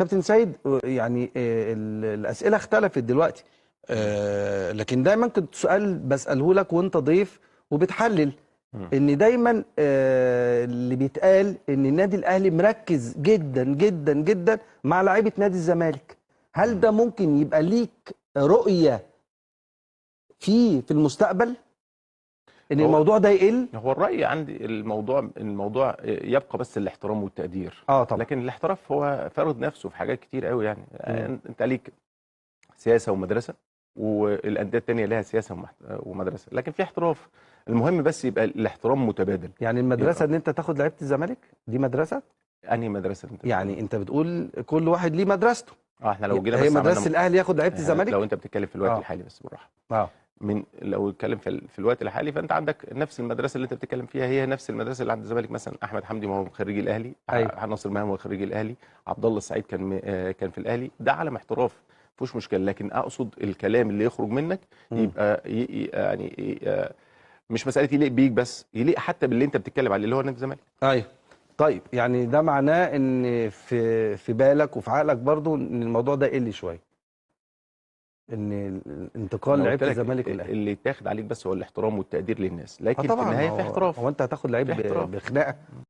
كابتن سيد يعني الاسئله اختلفت دلوقتي، لكن دايما كنت سؤال بساله لك وانت ضيف وبتحلل ان دايما اللي بيتقال ان النادي الاهلي مركز جدا جدا جدا مع لعيبه نادي الزمالك. هل ده ممكن يبقى ليك رؤيه في المستقبل ان الموضوع ده يقل؟ هو الرأي عندي الموضوع يبقى بس الاحترام والتقدير. طبعا. لكن الاحتراف هو فرض نفسه في حاجات كتير قوي يعني. انت ليك سياسة ومدرسة، والأندية التانية لها سياسة ومدرسة، لكن في احتراف. المهم بس يبقى الاحترام متبادل. يعني المدرسه ان انت تاخد لعيبه الزمالك دي مدرسه؟ انهي مدرسة انت يعني انت بتقول كل واحد ليه مدرسته. احنا لو جينا هي بس مدرسه الاهلي ياخد لعيبه الزمالك؟ لو انت بتتكلم في الوقت الحالي بس بالراحة. لو اتكلم في الوقت الحالي، فانت عندك نفس المدرسه اللي انت بتتكلم فيها هي نفس المدرسه اللي عند الزمالك. مثلا احمد حمدي ما هو خريج الاهلي، ناصر ماهر هو خريج الاهلي، عبد الله السعيد كان في الاهلي. ده علم احتراف مفيش مشكله. لكن اقصد الكلام اللي يخرج منك يبقى يعني مش مساله يليق بيك بس، يليق حتى باللي انت بتتكلم عليه اللي هو نادي الزمالك. ايوه. طيب يعني ده معناه ان في بالك وفي عقلك برضو ان الموضوع ده يقل شويه، ان انتقال لعيبه الزمالك للاهلي اللي يتاخد عليك بس هو الاحترام والتقدير للناس. لكن في طبعا. النهايه في احتراف. هو انت هتاخد لعيب بخناقه؟